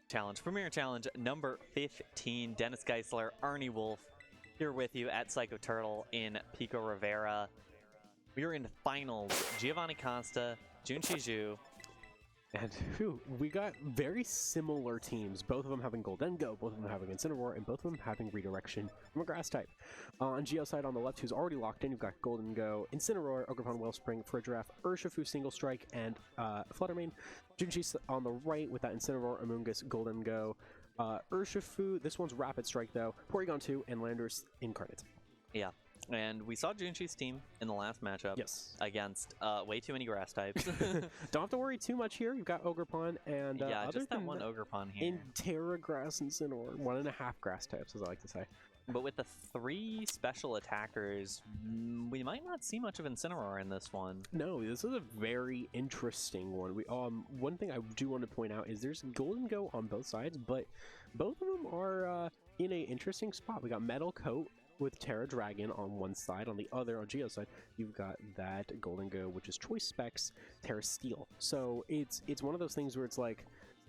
Challenge, Premier Challenge number 15. Dennis Geisler, Arnie Wolf, here with you at Psycho Turtle in Pico Rivera. We are in finals. Giovanni Costa, Junxi Zhu. And we got very similar teams, both of them having Golden Go, both of them having Incineroar, and both of them having Redirection from a Grass type. On Geo's side on the left, who's already locked in, you've got Golden Go, Incineroar, Ogerpon, Wellspring, Frigiraf, Urshifu, Single Strike, and Fluttermane. Junxi on the right with that Incineroar, Amoonguss, Golden Go, Urshifu. This one's Rapid Strike though, Porygon 2, and Landorus Incarnate. Yeah. And we saw Junxi's team in the last matchup against way too many grass types. Don't have to worry too much here. You've got Ogerpon and yeah, just that one Ogerpon here. In Terra Grass and Incineroar, 1.5 grass types, as I like to say. But with the 3 special attackers, we might not see much of Incineroar in this one. No, this is a very interesting one. One thing I do want to point out is there's Golden Go on both sides, but both of them are in a interesting spot. We got Metal Coat with Terra Dragon on one side. On the other, on Geo's side, you've got that Golden Go, which is Choice Specs, Terra Steel. So it's one of those things where it's like,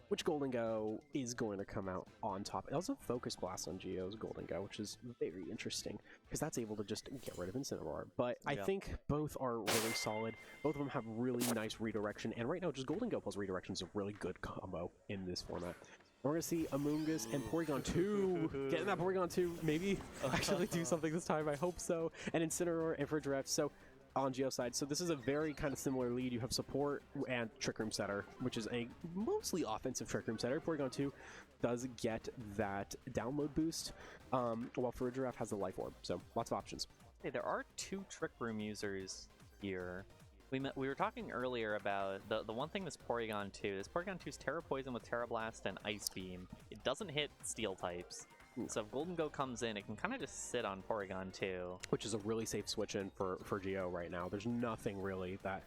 which Golden Go is going to come out on top? It also Focus Blast on Geo's Golden Go, which is very interesting, because that's able to just get rid of Incineroar. But I think both are really solid. Both of them have really nice redirection, and right now, just Golden Go plus redirection is a really good combo in this format. We're going to see Amoonguss and Porygon 2 getting that Porygon 2, maybe actually do something this time. I hope so. And Incineroar and Frigiraf. So on Geo's side. So this is a very kind of similar lead. You have Support and Trick Room Setter, which is a mostly offensive Trick Room Setter. Porygon 2 does get that download boost, while Frigiraf has the Life Orb. So lots of options. Hey, there are 2 Trick Room users here. We were talking earlier about the one thing this Porygon 2. This Porygon 2 is Terra Poison with Terra Blast and Ice Beam. It doesn't hit Steel types. So if Golden Go comes in, it can kind of just sit on Porygon 2. Which is a really safe switch in for Geo right now. There's nothing really that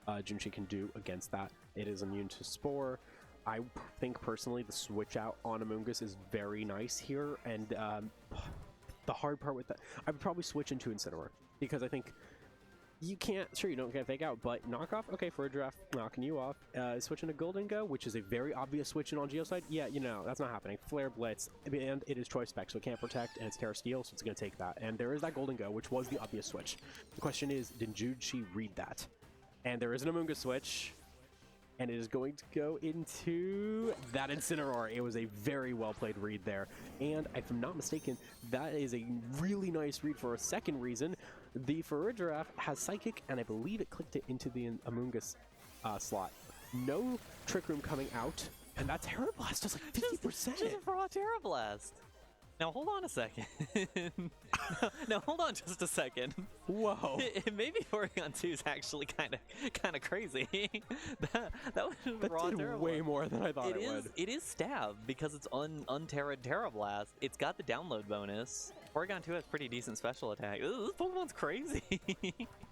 Junxi can do against that. It is immune to Spore. I think personally the switch out on Amoonguss is very nice here. And the hard part with that, I would probably switch into Incineroar. Because I think you can't, sure, you don't get Fake Out, but knock off, okay, for a draft, knocking you off. Switching to Golden Go, which is a very obvious switch in on Geo's side. Yeah, you know, that's not happening. Flare Blitz, and it is Choice Spec, so it can't protect, and it's Terra Steel, so it's going to take that. And there is that Golden Go, which was the obvious switch. The question is, did Junxi read that? And there is an Amoonguss switch, and it is going to go into that Incineroar. It was a very well-played read there. And if I'm not mistaken, that is a really nice read for a second reason. The Frigiraf has Psychic, and I believe it clicked it into the Amoonguss slot. No Trick Room coming out, and that Terra Blast does like 50%. Just a raw Terra Blast. Now hold on a second. no, hold on just a second. Whoa! Maybe Porygon 2 is actually kind of crazy. that was raw did Terra way Blast. more than I thought it would. It is Stab because it's unterra'd Terra Blast. It's got the download bonus. Porygon 2 has pretty decent special attack. This Pokemon's crazy.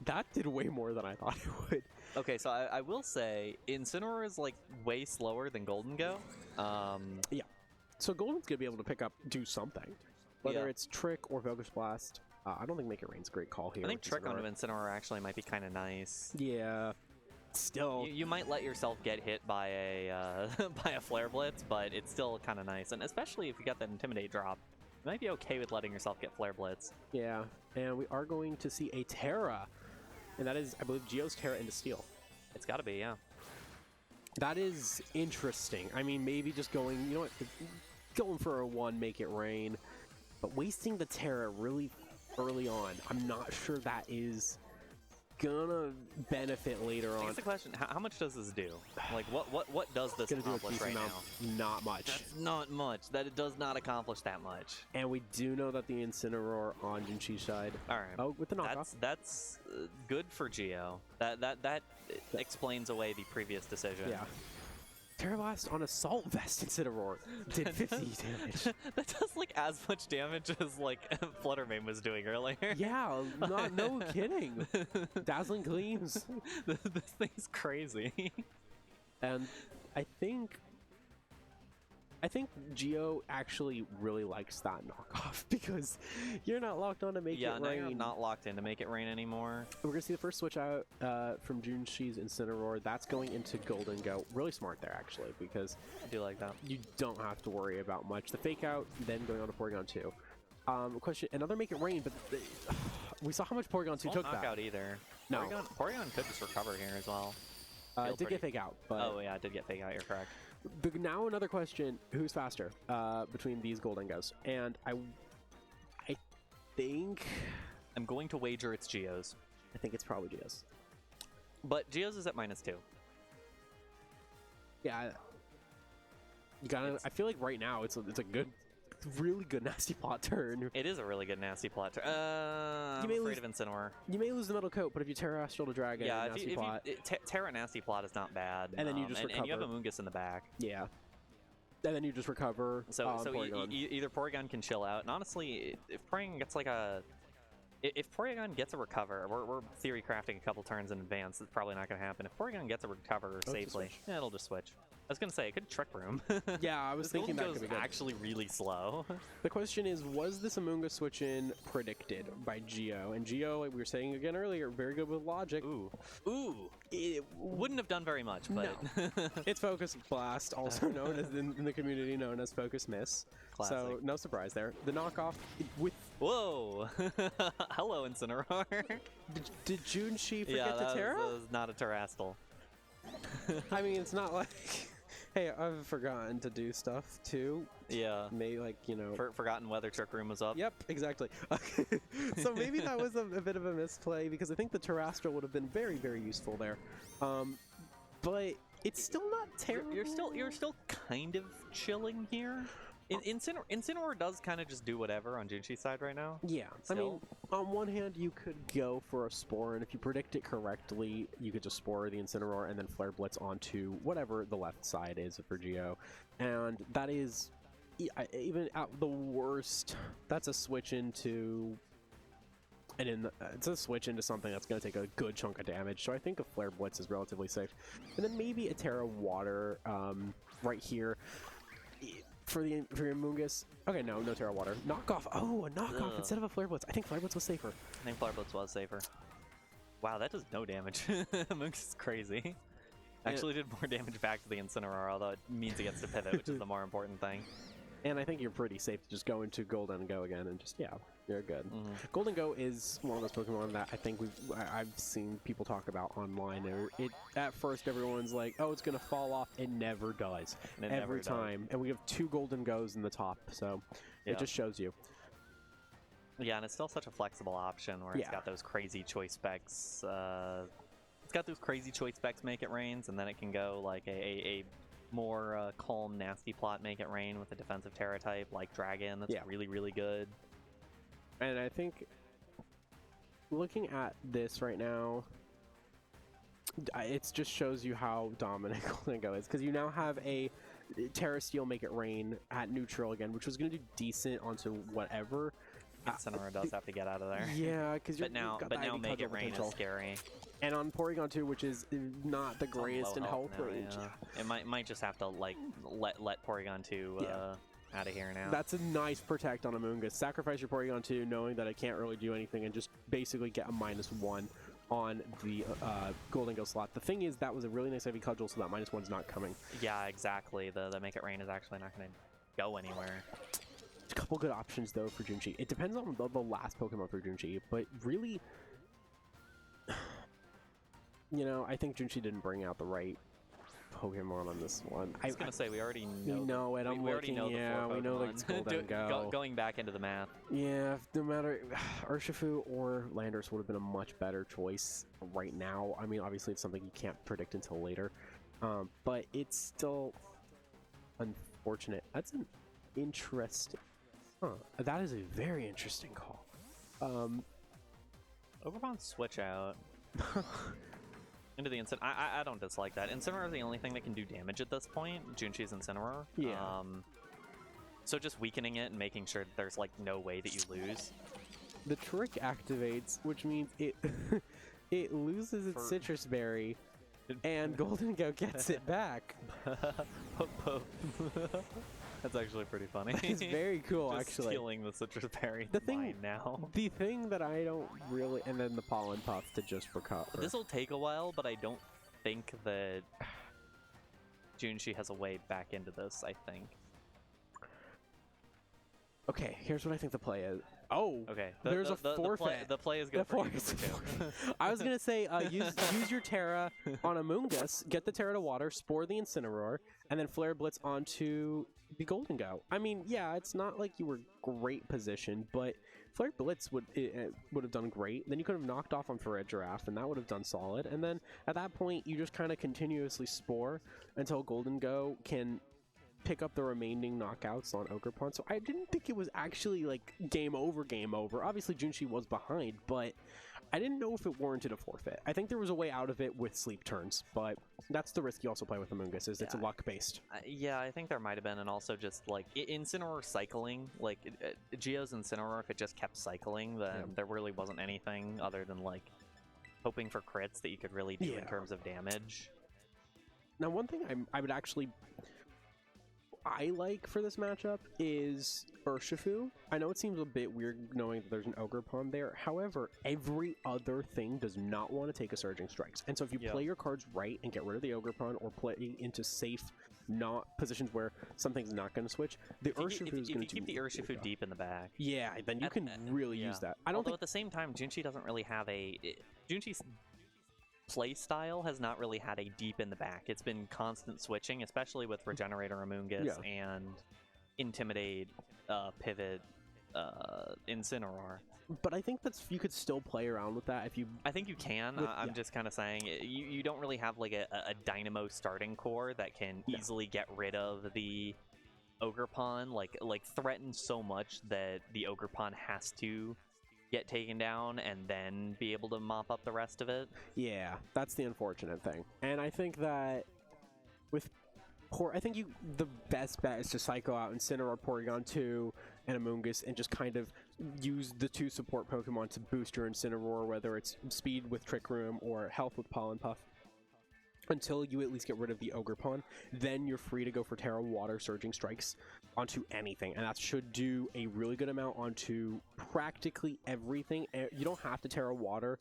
That did way more than I thought it would. Okay, so I will say Incineroar is like way slower than Golden Go. Yeah. So Golden's going to be able to do something. Whether it's Trick or Focus Blast. I don't think Make It Rain's a great call here. I think Trick on Incineroar actually might be kind of nice. Yeah. Still. You might let yourself get hit by a by a Flare Blitz, but it's still kind of nice. And especially if you got that Intimidate drop, you might be okay with letting yourself get Flare Blitz. Yeah. And we are going to see a Terra. And that is, I believe, Geo's Terra into Steel. It's got to be, yeah. That is interesting. I mean, maybe just going, you know what, going for a 1, Make It Rain, but wasting the Terra really early on, I'm not sure that is gonna benefit later on. That's the question. How much does this do? Like, what does this accomplish right now? Not much. That's not much. That it does not accomplish that much. And we do know that the Incineroar on Junxi's side. All right. Oh, with the knockoff. That's good for Geo. That explains away the previous decision. Yeah. Terra Blast on Assault Vest Incineroar did 50 damage. That does like as much damage as like Fluttermane was doing earlier. Yeah, no kidding. Dazzling Gleams. This thing's crazy. And I think I think Geo actually really likes that knockoff because you're not locked on to make Yeah, it now rain. you're not locked in to make it rain anymore. We're gonna see the first switch out from Junxi's Incineroar. That's going into Golden Go. Really smart there actually, because I do like that. you don't have to worry about much. The fake out, then going on to Porygon 2. Question: another make it rain, but we saw how much Porygon 2 Won't took knock that. out either. No. Porygon could just recover here as well. It did get fake out, but Oh yeah, it did get fake out. You're correct. now another question: who's faster between these Golden Goes? And I think I'm going to wager it's Geo's, it's probably Geo's. but Geo's is at -2. Yeah, you gotta. I feel like right now it's a good, really good nasty plot turn. It is a really good nasty plot. You I'm may afraid of Incineroar. You may lose the metal coat, but if you Terra Astral to Dragon, Yeah, nasty plot, Terra nasty plot is not bad. And then you just and you have a recover. Moongus in the back. yeah, and then you just recover. So Porygon. either Porygon can chill out, and honestly, if Porygon gets like if Porygon gets a recover, we're theory crafting a couple turns in advance. It's probably not going to happen. If Porygon gets a recover just safely, switch. yeah, it'll just switch. I was going to say, it could Trick Room. Yeah, I was thinking that goes could be good. actually really slow. The question is, was this Amoonga switch in predicted by Geo? And Geo, like we were saying again earlier, very good with logic. Ooh. It wouldn't have done very much, but... It's Focus Blast, also known as in the community known as Focus Miss. Classic. So no surprise there. The knockoff with Whoa! Hello, Incineroar. did Junxi forget Yeah, to Terra? that was not a Terrastal. I mean, it's not like, hey, I've forgotten to do stuff too. Yeah. Maybe like Forgotten whether Trick Room was up. Yep, exactly. So maybe that was a bit of a misplay because I think the Terrastra would have been very, very useful there. But it's still not terrible. You're still kind of chilling here. Incineroar does kind of just do whatever on Junxi's side right now. Yeah, I mean, on one hand, you could go for a Spore, and if you predict it correctly, you could just Spore the Incineroar and then Flare Blitz onto whatever the left side is for Geo. And that is, even at the worst, that's a switch into... it's a switch into something that's going to take a good chunk of damage, so I think a Flare Blitz is relatively safe. And then maybe a Terra Water right here. For your Moongus. Okay, no Terra Water. Knockoff. Oh, a knockoff instead of a Flare Blitz. I think Flare Blitz was safer. I think Flare Blitz was safer. Wow, that does no damage. Moongus is crazy. Actually did more damage back to the Incineroar, although it means he gets to pivot, which is the more important thing. And I think you're pretty safe to just go into Golden Go again and just, yeah, you're good. Mm-hmm. Golden Go is one of those Pokemon that I think I've seen people talk about online. At first, everyone's like, oh, it's going to fall off. It never does. Every time. And we have 2 Golden Goes in the top, so it just shows you. Yeah, and it's still such a flexible option where it's got those crazy choice specs. It's got those crazy choice specs make it rains, and then it can go like a more calm, nasty plot make it rain with a defensive Terra type like Dragon. That's really, really good. And I think looking at this right now, it just shows you how dominant Golden Go is, because you now have a Terra Steel make it rain at neutral again, which was going to do decent onto whatever. Incineroar does have to get out of there. Yeah, because but now make it rain is scary. And on Porygon 2, which is not the greatest in health range. Yeah. It might just have to like let Porygon 2 out of here now. That's a nice protect on Amoonga. Sacrifice your Porygon 2 knowing that it can't really do anything and just basically get a -1 on the Golden Go slot. The thing is, that was a really nice heavy cudgel, so that -1's not coming. Yeah, exactly. The make it rain is actually not going to go anywhere. A couple good options though for Junxi. It depends on the last Pokemon for Junxi, but really, I think Junxi didn't bring out the right Pokemon on this one. I was gonna say we already know. We know it. We already know the 4 Pokemon. We know it's Golden Go. Going back into the math. Yeah, no matter Urshifu or Landorus would have been a much better choice right now. I mean, obviously it's something you can't predict until later, but it's still unfortunate. That's an interesting. That is a very interesting call. Overbond switch out into the Incineroar. I don't dislike that. Incineroar is the only thing that can do damage at this point. Junxi's Incineroar. Yeah. So just weakening it and making sure that there's like no way that you lose. The trick activates, which means it it loses its Citrus Berry, and Golden Go gets it back. That's actually pretty funny. It's very cool, Just actually. stealing the citrus berry The thing- mine now. The thing that I don't really, and then the pollen puff to just recover. This will take a while, but I don't think that Junxi has a way back into this, I think. Okay, here's what I think the play is. Oh, Okay. there's a forfeit. The play is good The for you, forfeit. number two. I was gonna say use your Terra on Amoongus, get the Terra to water, spore the Incineroar, and then Flare Blitz onto the Golden Go. I mean, yeah, it's not like you were great position, but Flare Blitz would have done great. Then you could have knocked off on Ferret Giraffe, and that would have done solid. And then at that point, you just kind of continuously spore until Golden Go can pick up the remaining knockouts on Ogerpon. So I didn't think it was actually like game over. Obviously Junxi was behind, but I didn't know if it warranted a forfeit. I think there was a way out of it with sleep turns, but that's the risk you also play with Amoongus, is it's luck based. Yeah, I think there might have been, and also just like Incineroar cycling, like Geo's Incineroar, if it just kept cycling, then there really wasn't anything other than like hoping for crits that you could really do in terms of damage. Now, one thing I like for this matchup is Urshifu. I know it seems a bit weird knowing that there's an Ogerpon there. However, every other thing does not want to take a Surging Strikes. And so if you play your cards right and get rid of the Ogerpon or play into safe not positions where something's not going to switch, the Urshifu is going to keep the Urshifu deep in the back. Yeah, then you can really use that. I don't Although think at the same time, Junxi doesn't really have Junxi's play style has not really had a deep in the back. It's been constant switching, especially with Regenerator Amoongus and Intimidate, Pivot, Incineroar. But I think you could still play around with that if you... I think you can. I'm just kind of saying, you don't really have like a Dynamo starting core that can easily get rid of the Ogerpon, like threaten so much that the Ogerpon has to get taken down and then be able to mop up the rest of it. Yeah, that's the unfortunate thing. And I think that with the best bet is to cycle out Incineroar, Porygon 2, and Amoongus, and just kind of use the two support Pokemon to boost your Incineroar, whether it's speed with Trick Room or health with Pollen Puff, until you at least get rid of the Ogerpon. Then you're free to go for Terra Water Surging Strikes onto anything, and that should do a really good amount onto practically everything. You don't have to Terra Water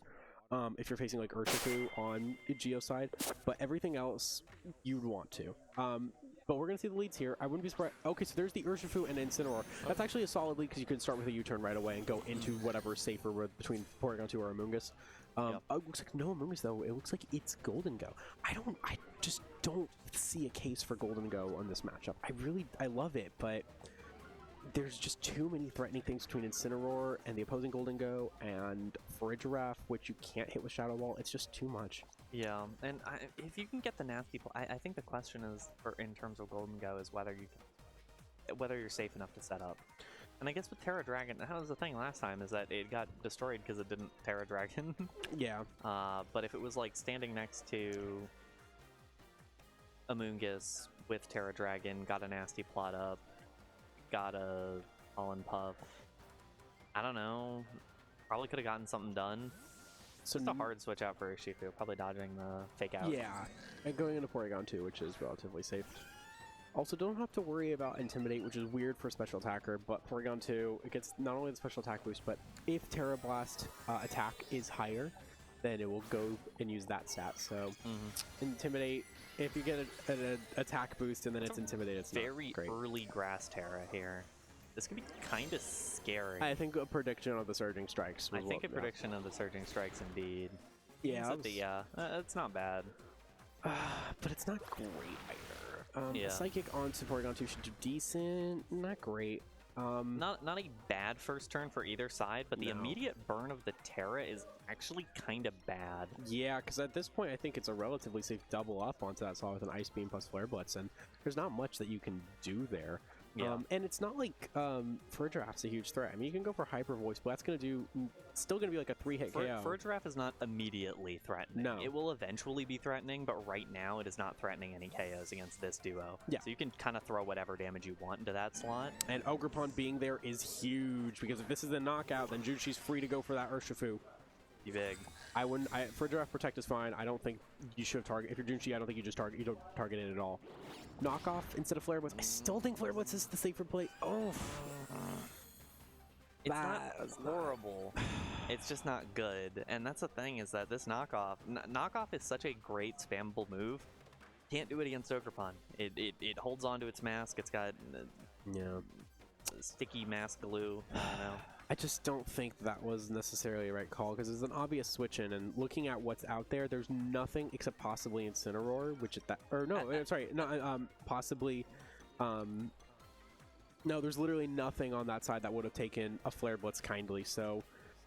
if you're facing like Urshifu on Geo side, but everything else you'd want to. But we're going to see the leads here. I wouldn't be surprised. Okay, so there's the Urshifu and Incineroar. That's actually a solid lead because you can start with a U-turn right away and go into whatever is safer between Porygon 2 or Amoongus. It looks like no Amoongus though. It looks like it's Golden Go. I just don't see a case for Golden Go on this matchup. I love it, but there's just too many threatening things between Incineroar and the opposing Golden Go and Ferret Giraffe, which you can't hit with Shadow Ball. It's just too much. Yeah, and if you can get the nasty, I think the question is, in terms of Golden Go, is whether you're safe enough to set up. And I guess with Terra Dragon, that was the thing last time, is that it got destroyed because it didn't Terra Dragon. Yeah. But if it was like standing next to Amoongus with Terra Dragon, got a nasty plot up, got a Pollen Puff, I don't know, probably could have gotten something done. So just a hard switch out for Urshifu, probably dodging the fake out. Yeah, and going into Porygon 2, which is relatively safe. Also, don't have to worry about Intimidate, which is weird for Special Attacker, but Porygon 2, it gets not only the Special Attack boost, but if Terra Blast attack is higher, then it will go and use that stat. So, Intimidate, if you get an attack boost and then it's Intimidate, it's very not great. Early Grass Terra here. This could be kind of scary. I think a prediction of the Surging Strikes. I think a prediction of the Surging Strikes, indeed. Yeah, it's not bad. But it's not great either. Psychic onto Porygon 2 should do decent, not great. Not a bad first turn for either side, but the immediate burn of the Terra is actually kind of bad. Yeah, because at this point I think it's a relatively safe double up onto that saw with an Ice Beam plus Flare Blitz, and there's not much that you can do there. Yeah. And it's not like Ferret Giraffe's a huge threat. I mean, you can go for Hyper Voice, but that's going to do still going to be like a 3-hit KO. Ferret Giraffe is not immediately threatening. No. It will eventually be threatening, but right now it is not threatening any KOs against this duo. Yeah. So you can kind of throw whatever damage you want into that slot. And Ogerpon being there is huge, because if this is a knockout, then Junxi's free to go for that Urshifu. Be big. I wouldn't. For Giraffe Protect is fine. I don't think you should target. If you're Junxi, I don't think you just target. You don't target it at all. Knockoff instead of Flare Blitz. I still think Flare Blitz is the safer play. Oh, it's not horrible. It's just not good. And that's the thing, is that this knockoff is such a great spammable move. Can't do it against Ogerpon. It holds on to its mask. It's got sticky mask glue. I don't know. I just don't think that was necessarily a right call, because it's an obvious switch in, and looking at what's out there, there's nothing except possibly Incineroar, which is that, or no, sorry, no, possibly, no, there's literally nothing on that side that would have taken a Flare Blitz kindly, so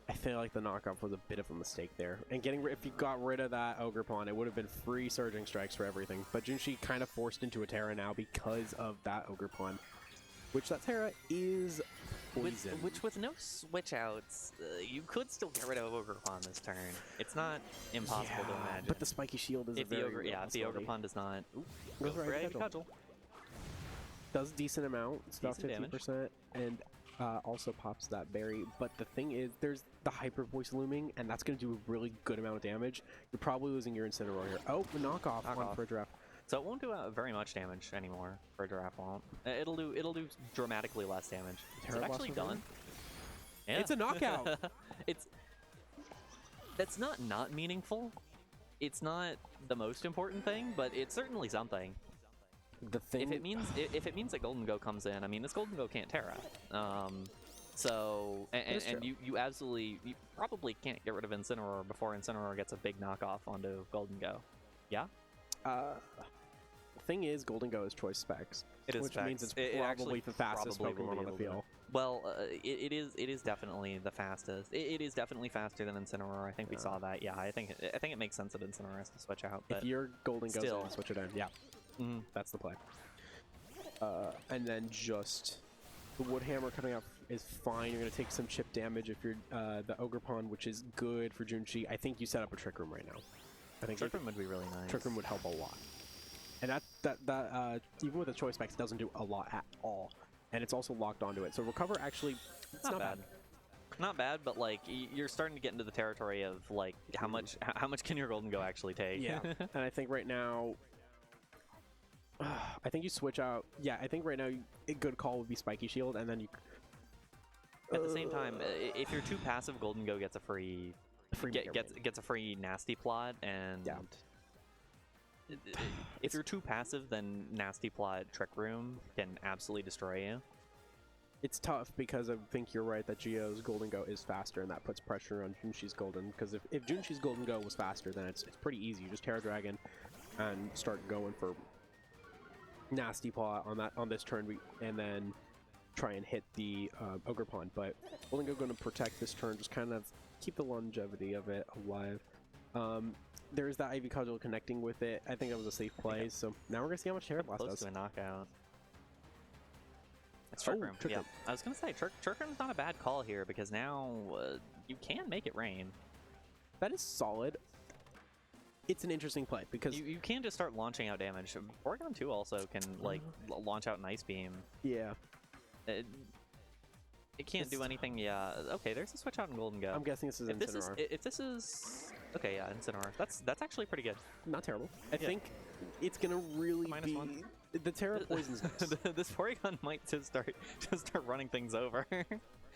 I feel like the knockoff was a bit of a mistake there. And if you got rid of that Ogerpon, it would have been free Surging Strikes for everything, but Junxi kind of forced into a Terra now because of that Ogerpon, which that Terra is poison. Which with no switch outs, you could still get rid of Ogerpon this turn. It's not impossible to imagine. But the Spiky Shield is if the Ogerpon does not. Go for Ivy Cudgel. Does a decent amount. It's about 50%, and also pops that berry. But the thing is, there's the Hyper Voice looming, and that's going to do a really good amount of damage. You're probably losing your Incineroar here. Oh, the knockoff one for a Giraffe. So it won't do very much damage anymore for a Giraffe won't. It'll do dramatically less damage. Is it actually done? Yeah. It's a knockout. That's not meaningful. It's not the most important thing, but it's certainly something. The thing, if it means that Golden Go comes in, I mean, this Golden Go can't Terra. So you probably can't get rid of Incineroar before Incineroar gets a big knockoff onto Golden Go. Yeah. The thing is, Golden Go is choice specs, which means it's probably the fastest Pokemon on the field. Well, it is definitely the fastest. It is definitely faster than Incineroar. I think we saw that. Yeah, I think it makes sense that Incineroar has to switch out. But if your Golden Go's in, switch it in. Yeah, that's the play. And then just the Wood Hammer coming up is fine. You're going to take some chip damage if you're the Ogerpon, which is good for Junxi. I think you set up a Trick Room right now. I think Trick Room would be really nice. Trick Room would help a lot. And that even with the choice specs, doesn't do a lot at all. And it's also locked onto it. So Recover actually, it's not bad. Not bad, but like you're starting to get into the territory of like how much can your Golden Go actually take? Yeah. And I think right now, I think you switch out. Yeah, I think right now a good call would be Spiky Shield, and then you. At the same time, if you're too passive, Golden Go gets a free gets a free Nasty Plot, and if you're too passive, then Nasty Plot Trick Room can absolutely destroy you. It's tough because I think you're right that Geo's Golden Go is faster, and that puts pressure on Junxi's Golden. Because if Junxi's Golden Go was faster, then it's pretty easy. You just Terra Dragon and start going for Nasty Plot on this turn, and then try and hit the Ogerpon. But Golden Go going to protect this turn, just kind of keep the longevity of it alive. There's that Ivy Cudgel connecting with it. I think that was a safe play. So now we're gonna see how much Terra Blast does. Close to a knockout. It's Trick Room. Trick Room. I was gonna say Trick Room's not a bad call here, because now you can make it rain. That is solid. It's an interesting play because you can just start launching out damage. Porygon 2 also can like launch out an Ice Beam. Yeah. It can't do anything. Yeah. Okay. There's a switch out in Golden Go. I'm guessing this is Incineroar. If this is okay, yeah, Incineroar. That's actually pretty good. Not terrible. I think it's gonna really be -1. The Terra Poison's This Porygon might just start running things over.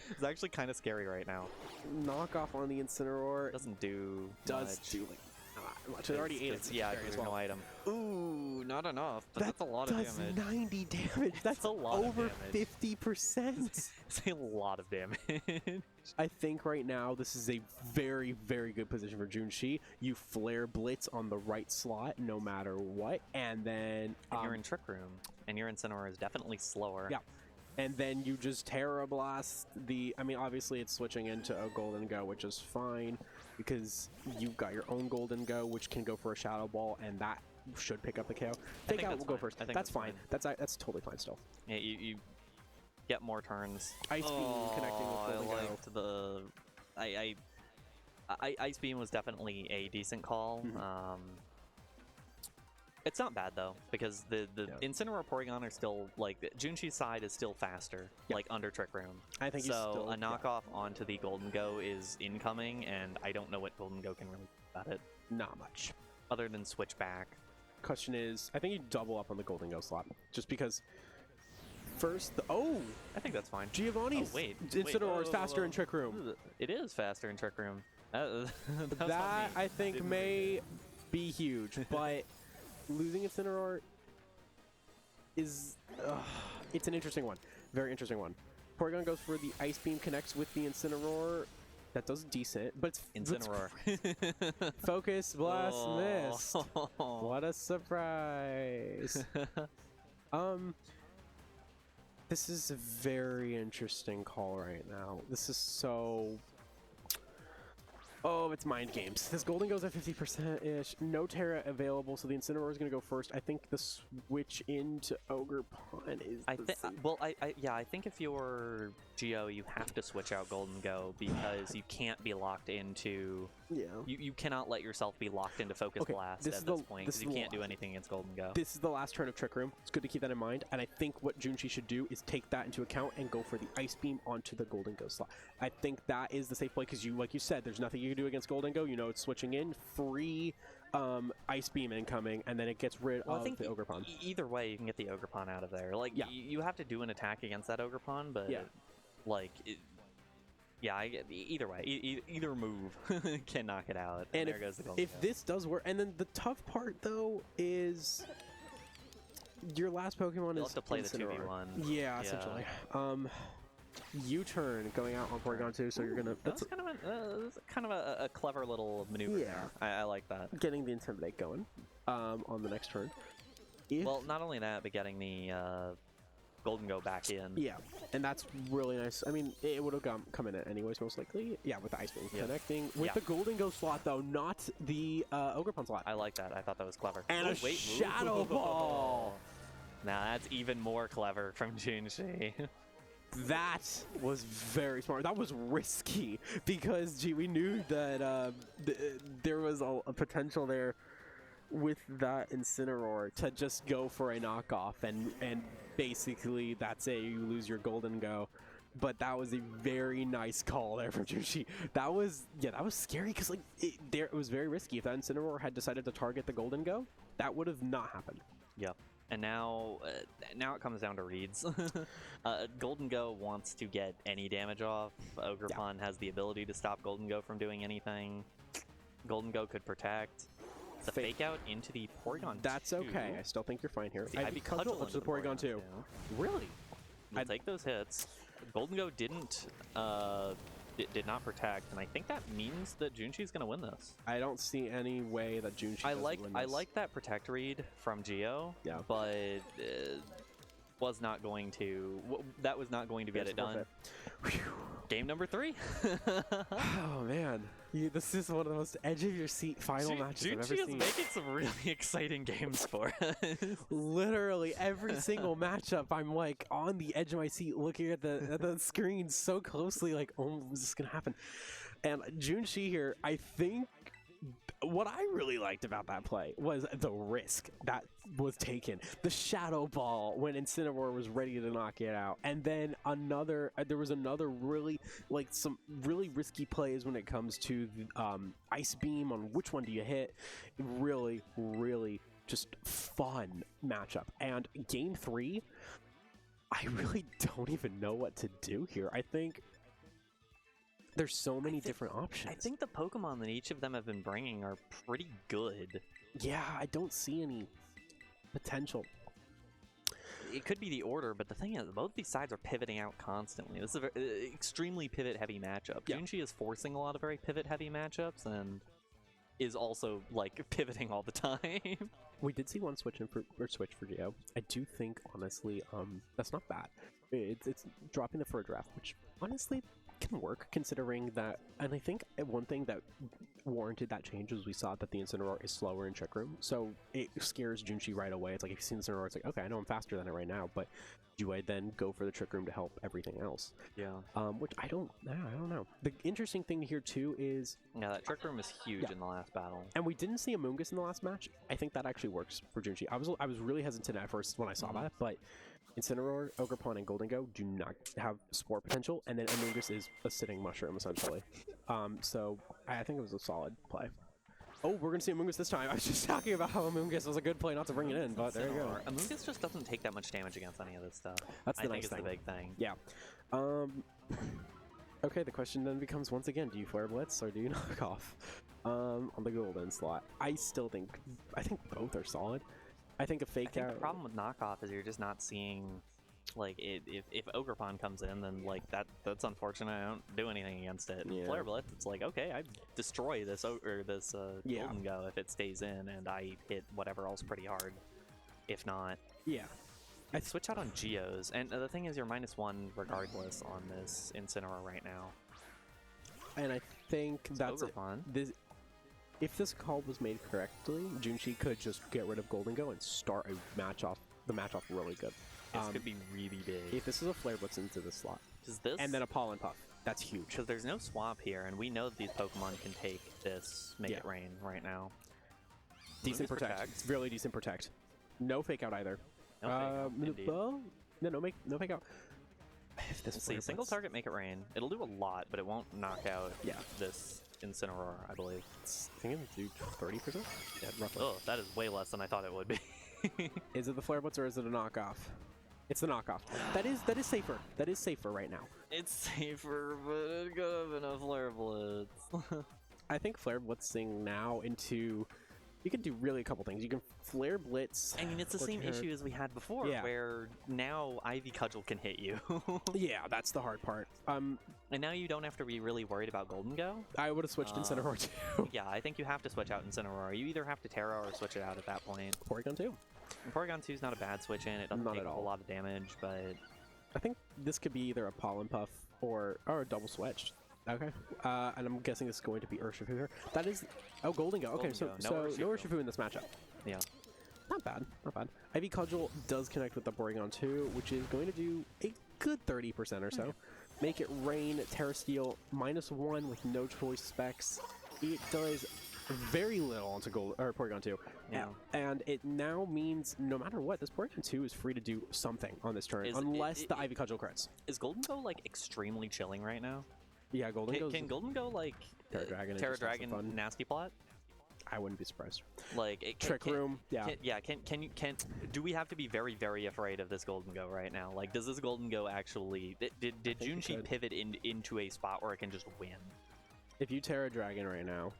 It's actually kind of scary right now. Knock off on the Incineroar Doesn't do much. It already ate it. Yeah, there's no item. Ooh, not enough. But that's a lot of damage. That's 90 damage. That's a lot over of damage. 50%. It's a lot of damage. I think right now this is a very, very good position for Junxi. You Flare Blitz on the right slot no matter what, and then you're in Trick Room, and your Incineroar is definitely slower. Yeah. And then you just Terra Blast the... I mean, obviously it's switching into a Golden Go, which is fine, because you've got your own Golden Go, which can go for a Shadow Ball, and that should pick up the KO. Fake Out will go first. That's fine. That's totally fine still. Yeah, you get more turns. Ice Beam connecting with Golden Go. Ice Beam was definitely a decent call. It's not bad though, because the Incineroar Porygon are still like Junxi's side is still faster, like under Trick Room. I think so. A knockoff onto the Golden Go is incoming, and I don't know what Golden Go can really do about it. Not much, other than switch back. Question is, I think you double up on the Golden Go slot, just because. First, I think that's fine. Giovanni's Incineroar is faster in Trick Room. It is faster in Trick Room. That I think may be huge, but losing Incineroar is it's an interesting one, very interesting one. Porygon goes for the Ice Beam, connects with the Incineroar. That does decent, but it's Incineroar. Focus, blast, missed. What a surprise! This is a very interesting call right now. This is so. Oh, it's mind games. This Golden goes at 50%-ish. No Terra available, so the Incineroar is going to go first. I think the switch into Ogre Pond is. I think if you're Geo, you have to switch out Golden Go because you can't be locked into. Yeah. You cannot let yourself be locked into Focus Blast at this point because you can't do anything against Golden Go. This is the last turn of Trick Room. It's good to keep that in mind, and I think what Junxi should do is take that into account and go for the Ice Beam onto the Golden Go slot. I think that is the safe play because like you said, there's nothing you can do against Golden Go. You know it's switching in, free Ice Beam incoming, and then it gets rid of the Ogre Pond. Either way, you can get the Ogre Pond out of there. Like, you have to do an attack against that Ogre Pond, but like, either way, either move can knock it out. And there goes the Golden Go. If this does work, and then the tough part though is your last Pokemon You'll is have to play Incineroar. the 2v1. Yeah, essentially. U-turn going out on Porygon 2, so you're gonna. That's kind of a clever little maneuver. Yeah, I like that. Getting the Intimidate going on the next turn. Well, not only that, but getting the Golden Go back in. Yeah, and that's really nice. I mean, it would have come in it anyways, most likely. Yeah, with the Ice Beam connecting with the Golden Go slot, though, not the Ogre Pond slot. I like that. I thought that was clever. And Shadow Ball. Now that's even more clever from Junxi. That was very smart. That was risky because we knew that there was a potential there with that Incineroar to just go for a knockoff and basically that's it. You lose your Golden Go. But that was a very nice call there from Junxi. That was scary because like it was very risky. If that Incineroar had decided to target the Golden Go, that would have not happened. Yep. And now it comes down to reads. Golden Go wants to get any damage off. Ogre Pond has the ability to stop Golden Go from doing anything. Golden Go could protect. The fake out into the Porygon 2. That's okay. I still think you're fine here. I cudgel into the Porygon 2. Really? You'll take those hits. Golden Go did not protect, and I think that means that Junxi's going to win this. I don't see any way that Junxi doesn't win this. I like that protect read from Geo, but was not going to. That was not going to get it done. Game number 3. Oh man, this is one of the most edge of your seat final matches I've ever seen. Junxi is making some really exciting games for us. Literally every single matchup, I'm like on the edge of my seat, looking at the screen so closely, like, oh, is this gonna happen? And Junxi here, I think. What I really liked about that play was the risk that was taken. The Shadow Ball when Incineroar was ready to knock it out. And then there was another really, like some really risky plays when it comes to Ice Beam on which one do you hit. Really, really just fun matchup. And game 3, I really don't even know what to do here. I think there's so many different options. I think the Pokemon that each of them have been bringing are pretty good. Yeah, I don't see any potential. It could be the order, but the thing is, both these sides are pivoting out constantly. This is an extremely pivot-heavy matchup. Yeah. Junxi is forcing a lot of very pivot-heavy matchups, and is also, like, pivoting all the time. We did see one switch for Geo. I do think, honestly, that's not bad. It's dropping the fur draft, which, honestly, can work considering that. And I think one thing that warranted that change was we saw that the Incineroar is slower in Trick Room, so it scares Junxi right away. It's like if you see the Incineroar, it's like, okay, I know I'm faster than it right now, but do I then go for the Trick Room to help everything else? Yeah. Which I don't know. The interesting thing here too is Yeah, that Trick Room is huge in the last battle. and we didn't see Amoonguss in the last match. I think that actually works for Junxi. I was really hesitant at first when I saw that, but Incineroar, Ogerpon, and Golden Go do not have Spore potential, and then Amoonguss is a sitting mushroom essentially. So I think it was a solid play. Oh, we're gonna see Amoonguss this time. I was just talking about how Amoonguss was a good play not to bring it in, but there you go. Amoonguss just doesn't take that much damage against any of this stuff. That's the I nice think thing. it's the big thing. Yeah. Okay, the question then becomes once again: do you Flare Blitz or do you knock off on the golden slot? I think both are solid. I think a fake I think out. the problem with knockoff is you're just not seeing, like, if Ogerpon comes in, then like that's unfortunate. I don't do anything against it. Yeah. Flare Blitz, it's like, okay, I destroy this Golden Go if it stays in, and I hit whatever else pretty hard. If not, Yeah. I switch out on Geos, and the thing is, you're -1 regardless on this Incineroar right now. And I think that's it. Ogerpon. If this call was made correctly, Junxi could just get rid of Golden Go and start a match off really good. This could be really big. If this is a Flare Blitz into this slot, and then a Pollen Puff, that's huge. Because there's no swap here, and we know that these Pokemon can take this Make It Rain right now. Decent protect. It's really decent protect. No fake out either. No fake out, indeed. No fake out. If this See, single target Make It Rain. It'll do a lot, but it won't knock out Yeah. this Incineroar, I believe. I think it'll do 30%. Yeah, roughly. Oh, that is way less than I thought it would be. Is it the Flare Blitz or is it a knockoff? It's the knockoff. That is safer. That is safer right now. It's safer, but it could have been a Flare Blitz. I think Flare Blitzing now into... You can do really a couple things. You can Flare Blitz. I mean, it's the same issue as we had before, where now Ivy Cudgel can hit you. Yeah, that's the hard part. And now you don't have to be really worried about Golden Go. I would have switched Incineroar too. Yeah, I think you have to switch out Incineroar. You either have to Terra or switch it out at that point. Porygon 2. And Porygon 2 is not a bad switch in. It doesn't take a whole lot of damage, but... I think this could be either a Pollen Puff or a double switch. Okay. And I'm guessing this is going to be Urshifu here. That is... Oh, Golden Go. Okay, so no Urshifu in this matchup. Yeah. Not bad. Not bad. Ivy Cudgel does connect with the Porygon 2, which is going to do a good 30% or so. Make It Rain, Terra Steel, -1 with no choice specs. It does very little onto Porygon 2. Yeah. And it now means no matter what, this Porygon 2 is free to do something on this turn, unless the Ivy Cudgel crits. Is Golden Go, like, extremely chilling right now? Yeah, can Golden Go, like, Terra Dragon Nasty Plot? I wouldn't be surprised. Like Trick Room, yeah. Can do we have to be very, very afraid of this Golden Go right now? Like, does this Golden Go actually did Junxi pivot into a spot where it can just win? If you Terra Dragon right now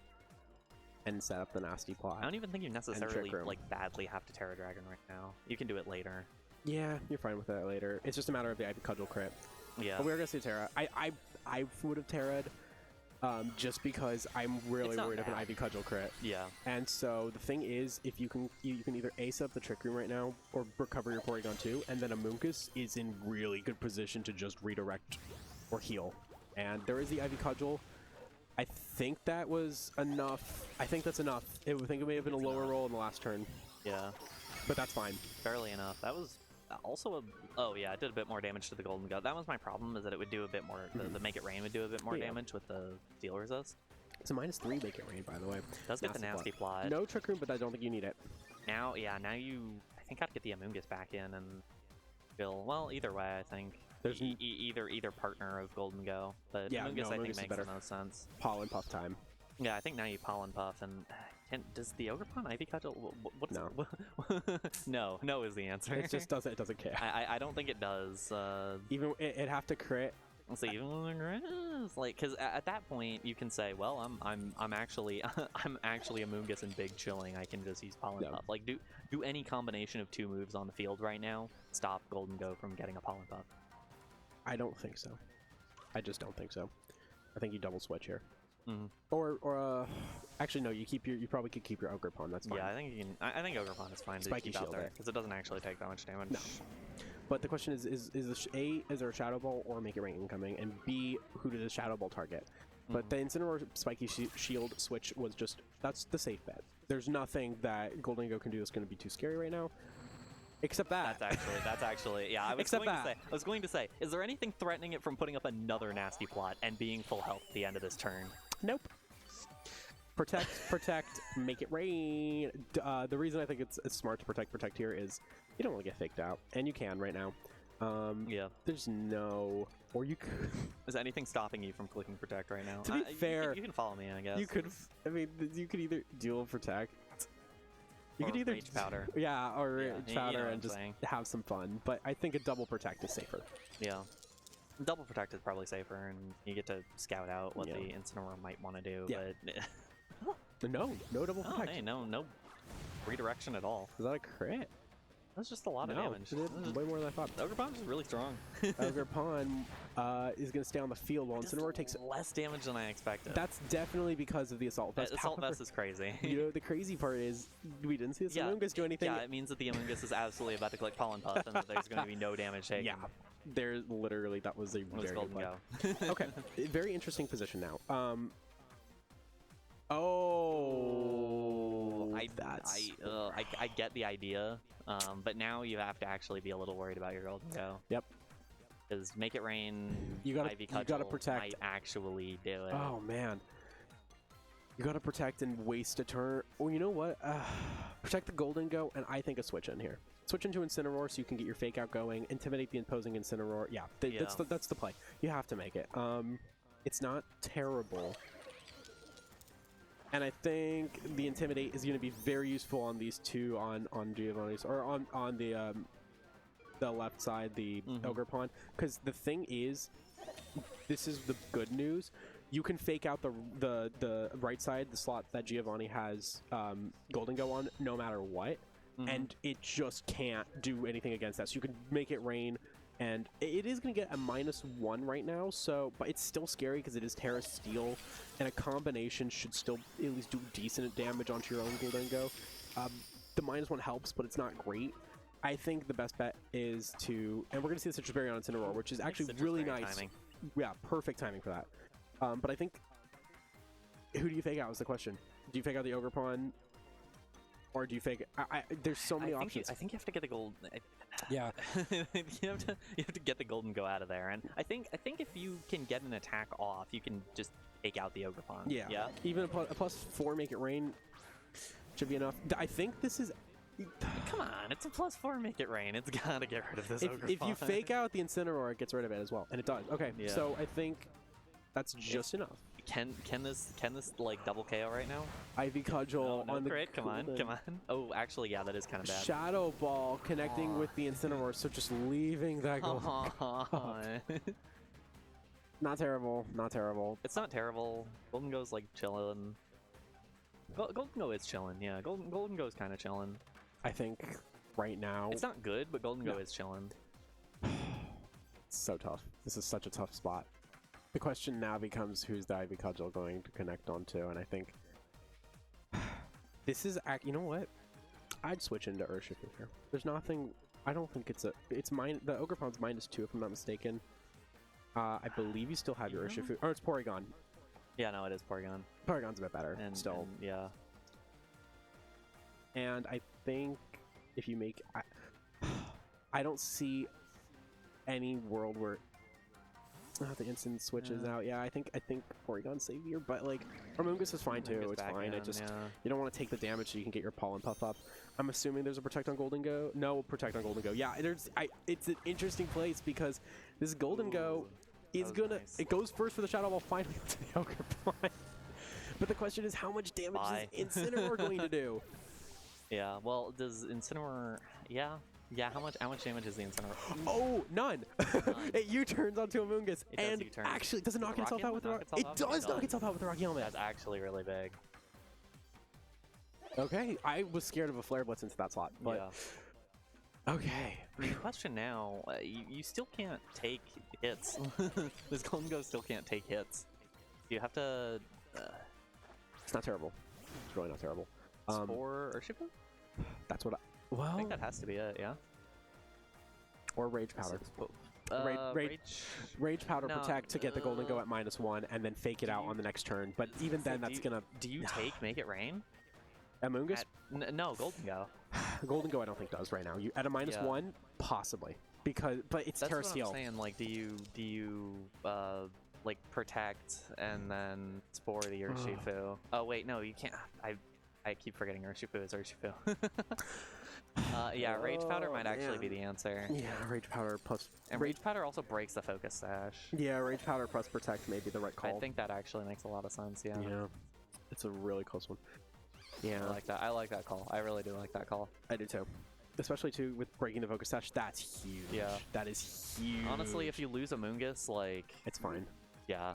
and set up the Nasty Plot, I don't even think you necessarily like badly have to Terra Dragon right now. You can do it later. Yeah, you're fine with that later. It's just a matter of the Ivy Cudgel crit. Yeah. But we were gonna say Terra. I would have Terra'd. Just because I'm really worried of an Ivy Cudgel crit. Yeah. And so the thing is, if you can either ace up the Trick Room right now or recover your Porygon 2, and then Amoonguss is in really good position to just redirect or heal. And there is the Ivy Cudgel. I think that was enough. I think that's enough. I think it may have been a lower roll in the last turn. Yeah. But that's fine. Barely enough. That was also a... Oh, yeah, it did a bit more damage to the Golden Go. That was my problem, is that it would do a bit more... The Make It Rain would do a bit more damage with the Steel Resist. It's a -3 Make It Rain, by the way. Does get the Nasty Plot. No Trick Room, but I don't think you need it. Now you... I think I'd get the Amoonguss back in and feel... Well, either way, I think. There's either partner of Golden Go. But yeah, Amoonguss, I think, makes better. the most sense. Pollen Puff time. Yeah, I think now you Pollen Puff, and... does the Ogerpon Ivy Cudgel... No. No is the answer. It just doesn't. It doesn't care. I don't think it does. Even it'd have to crit. So even when it like, because at that point you can say, well, I'm actually Amoonguss and Big Chilling. I can just use Pollen Puff. Like, do any combination of 2 moves on the field right now stop Golden Go from getting a Pollen Puff? I don't think so. I just don't think so. I think you double switch here. Mm-hmm. Or actually no, you probably could keep your Ogerpon. That's fine. Yeah, I think you can. I think Ogerpon is fine to keep out there because it doesn't actually take that much damage. No. But the question is there a Shadow Ball or Make It Rain incoming, and B, who did the Shadow Ball target? But the Incineroar Spiky Shield switch was that's the safe bet. There's nothing that Golden Go can do that's going to be too scary right now. Except that. That's actually, yeah. I was going to say, is there anything threatening it from putting up another nasty plot and being full health at the end of this turn? Nope. Protect, make it rain. The reason I think it's smart to protect here is you don't want to get faked out, and you can right now. Yeah. There's no, or you could. Is anything stopping you from clicking protect right now? To be fair, you can follow me, I guess. You could. I mean, you could either dual protect. You could either rage powder. Yeah, or rage powder and just saying. have some fun. But I think a double protect is safer. Yeah. Double protect is probably safer, and you get to scout out what the Incineroar might want to do. Yeah. But no double protect. Hey, no redirection at all. Is that a crit? That's just a lot of damage. Way more than I thought. Ogre Pawn is really strong. Ogre Pawn is going to stay on the field while Incineroar takes less damage than I expected. That's definitely because of the Assault Vest. Assault Vest is crazy. You know, the crazy part is we didn't see the Amoonguss do anything. Yeah, it means that the Amoonguss is absolutely about to click Pollen Puff and that there's going to be no damage taken. Yeah, there's literally, that was a very golden good go. play. Okay, very interesting position now. I get the idea, but now you have to actually be a little worried about your golden go. Yep. Because Make It Rain, you gotta protect. Might actually do it. Oh man, you gotta protect and waste a turn. Or you know what? Protect the golden go, and I think a switch in here. Switch into Incineroar so you can get your fake out going. Intimidate the opposing Incineroar. Yeah, that's the play. You have to make it. It's not terrible. And I think the Intimidate is going to be very useful on these two, on Giovanni's, or on the left side, the Ogre Pawn. Because the thing is, this is the good news. You can fake out the right side, the slot that Giovanni has Golden Go on, no matter what. And it just can't do anything against that. So you can make it rain. And it is going to get a -1 right now, but it's still scary because it is Terra Steel, and a combination should still at least do decent damage onto your own Golden Go. The -1 helps, but it's not great. I think the best bet is to, and we're going to see the Citrus Berry on Incineroar, which is actually really nice. Timing. Yeah, perfect timing for that. But I think, who do you fake out is the question. Do you fake out the Ogre Pawn? Or do you fake it? There's so many options. I think you have to get the gold. Yeah, you have to get the golden go out of there, and I think if you can get an attack off, you can just take out the Ogre Pawn. Yeah. Even a +4 Make It Rain should be enough. I think this is. Come on, it's a +4 Make It Rain. It's gotta get rid of this Ogre Pawn. If you fake out the Incineroar, it gets rid of it as well, and it does. Okay, so I think that's just enough. Can this like double KO right now? Ivy Cudgel no on the crit. Come on. Oh, actually, yeah, that is kind of bad. Shadow Ball connecting with the Incineroar, so just leaving that Golden Not terrible. It's not terrible. Golden Go's like chilling. Golden Go is chilling. Yeah, Golden Go is kind of chilling. I think right now it's not good, but Golden Go is chilling. It's so tough. This is such a tough spot. The question now becomes, who's the Ivy Cudgel going to connect onto, and I think this is, you know what? I'd switch into Urshifu here. There's nothing, I don't think it's the Ogre Pawn's -2 if I'm not mistaken. I believe you still have your Urshifu, or it's Porygon. Yeah, no, it is Porygon. Porygon's a bit better, still. Yeah. And I think if you make, I don't see any world where the instant switches out. Yeah, I think Porygon's savior, but like Amoonguss is fine too. It's fine. You don't want to take the damage so you can get your Pollen Puff up. I'm assuming there's a Protect on Golden Go. No, Protect on Golden Go. Yeah, it's an interesting place because this Golden Go is gonna. Nice. It goes first for the Shadow Ball finally to the Ogre Pawn. But the question is, how much damage is Incineroar going to do? Yeah. Well, does Incineroar? Yeah. Yeah, how much damage is the Incineroar? Oh, none! It U-turns onto Amoonguss, and actually, does it knock itself out with the rock? It does knock itself out with the Rocky Helmet. That's actually really big. Okay, I was scared of a Flare Blitz into that slot, but... Yeah. Okay. The question now, you still can't take hits. This Golden Go still can't take hits. You have to... It's not terrible. It's really not terrible. Spore Urshifu? That's what Well, I think that has to be it, yeah. Or Rage Powder. Rage Powder Protect to get the Golden Go at -1 and then fake it out on the next turn. But even then, that's gonna... Do you take Make It Rain? Amoonguss? No, Golden Go. Golden Go I don't think does right now. You at a -1, possibly. But it's That's Terra what Steel. I'm saying. Like, do you like protect and then spore the Urshifu? Oh wait, no, you can't. I keep forgetting Urshifu is Urshifu. Yeah, Rage Powder might actually be the answer. Yeah, Rage Powder plus... And Rage Powder also breaks the Focus Sash. Yeah, Rage Powder plus Protect may be the right call. I think that actually makes a lot of sense, yeah. Yeah, it's a really close one. Yeah. I like that. I like that call. I really do like that call. I do too. Especially too with breaking the Focus Sash, that's huge. Yeah. That is huge. Honestly, if you lose a Moongus, like... It's fine. Yeah,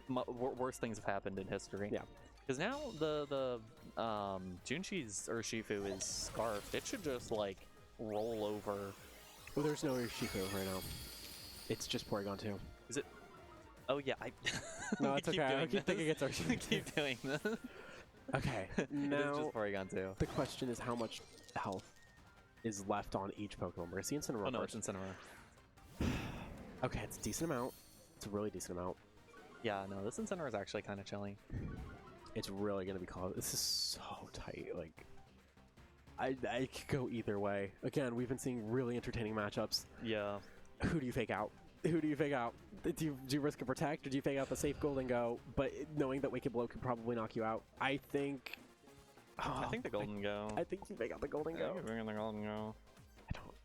worse things have happened in history. Yeah. Because now the Junxi's Urshifu is scarfed. It should just like roll over. Well, there's no Urshifu right now. It's just Porygon 2. Is it? Oh yeah, I. No, it's okay. I keep thinking it's Urshifu. Keep doing this. Okay, It's now just Porygon 2. the question is how much health is left on each Pokemon. We're gonna see Incineroar Oh no, first. it's Incineroar. Okay, it's a decent amount. It's a really decent amount. Yeah, no, this Incineroar is actually kind of chilling. It's really gonna be close. This is so tight. Like, I could go either way. Again, we've been seeing really entertaining matchups. Yeah. Who do you fake out? Who do you fake out? Do you risk a Protect, or do you fake out the safe Golden Go? But knowing that Wicked Blow could probably knock you out, I think. Oh, I think the Golden Go. I think you fake out the Golden I Go. think you're the Golden Go.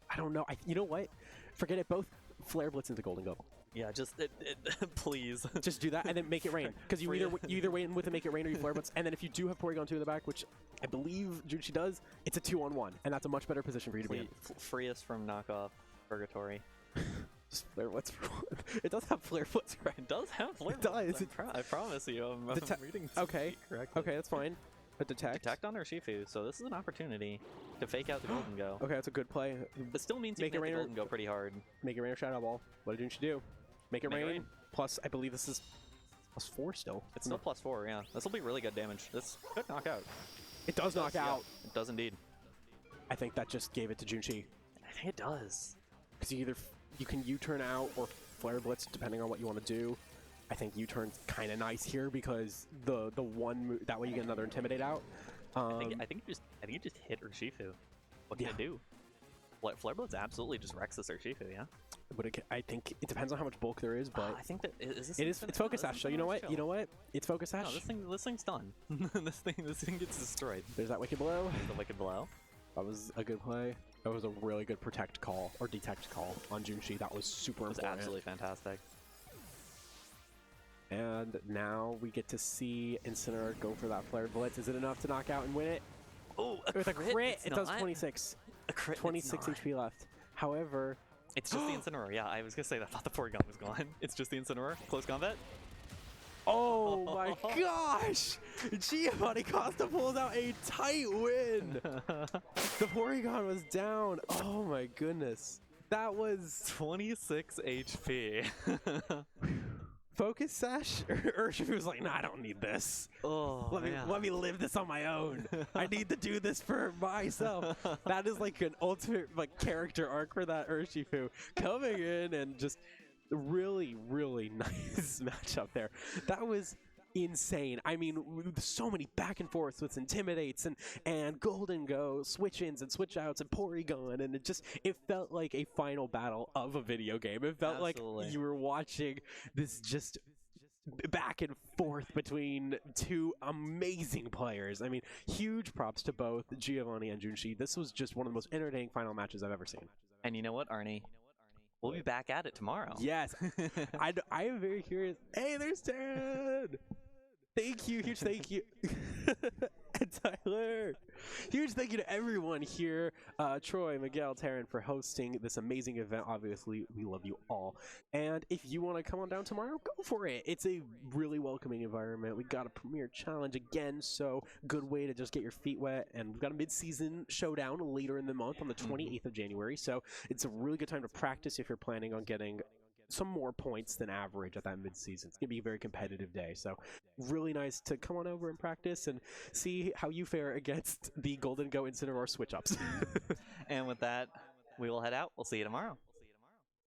I don't know. You know what? Forget it. Both Flare Blitz into Golden Go. Yeah, just please. Just do that and then make it rain. Because you either wait with the Make It Rain or you Flare Blitz. And then if you do have Porygon 2 in the back, which I believe Junxi does, it's a 2-on-1. And that's a much better position for you to be in. Free us from knockoff Purgatory. Just Flare Blitz. It does have Flare Blitz, right? It does have Flare It does. Blitz. I promise you, I'm reading Okay. correctly. Okay, that's fine. A Detect. Detect on Urshifu, so this is an opportunity to fake out the Golden Go. Okay, that's a good play. This still means you Make can it hit the rain or- Golden Go pretty hard. Make It Rain or Shadow Ball. What did Junxi do? Make It Rain. Plus, I believe this is +4 still. It's still +4, yeah. This will be really good damage. This could knock out. It does knock Yeah, out. it does indeed. I think that just gave it to Junxi. I think it does. Because you can U-turn out or Flare Blitz depending on what you want to do. I think U-turn's kind of nice here because the one move, that way you get another Intimidate out. I think you just hit Urshifu. What can it do? Flare Blitz absolutely just wrecks this Urshifu, yeah. But I think it depends on how much bulk there is. But I think that it's Focus Sash. So you know what? You know what? It's Focus Sash. No, this thing's done. this thing gets destroyed. There's that Wicked Blow. There's the Wicked Blow. That was a good play. That was a really good Protect call or Detect call on Junxi. That was super important. It was absolutely fantastic. And now we get to see Incineroar go for that Flare Blitz. Is it enough to knock out and win it? Oh, With a crit, it's it does not. 26. A crit, 26 HP left. However, it's just the Incineroar. Yeah, I was gonna say that. I thought the Porygon was gone. It's just the Incineroar. Close combat. oh my gosh! Giovanni Costa pulls out a tight win! The Porygon was down. Oh my goodness. That was 26 HP. Focus Sash? Urshifu was like, nah, I don't need this. Oh, Let me live this on my own. I need to do this for myself. That is like an ultimate character arc for that Urshifu. Coming in and just really, really nice matchup there. That was insane. I mean, so many back and forths with Intimidates and Golden Go, switch-ins and switch-outs and Porygon, and it felt like a final battle of a video game. It felt Absolutely. like you were watching this just back and forth between two amazing players. I mean, huge props to both Giovanni and Junxi. This was just one of the most entertaining final matches I've ever seen. And you know what, Arnie? We'll be back at it tomorrow. Yes. I am very curious. Hey, there's Taryn! Thank you. Huge thank you. And Tyler. Huge thank you to everyone here. Troy, Miguel, Taryn for hosting this amazing event. Obviously, we love you all. And if you want to come on down tomorrow, go for it. It's a really welcoming environment. We got a premier challenge again, so good way to just get your feet wet. And we've got a mid-season showdown later in the month on the 28th of January. So it's a really good time to practice if you're planning on getting some more points than average at that mid-season. It's gonna be a very competitive day, so really nice to come on over and practice and see how you fare against the Golden Go Incineroar switch-ups. And with that, we will head out. We'll see you tomorrow.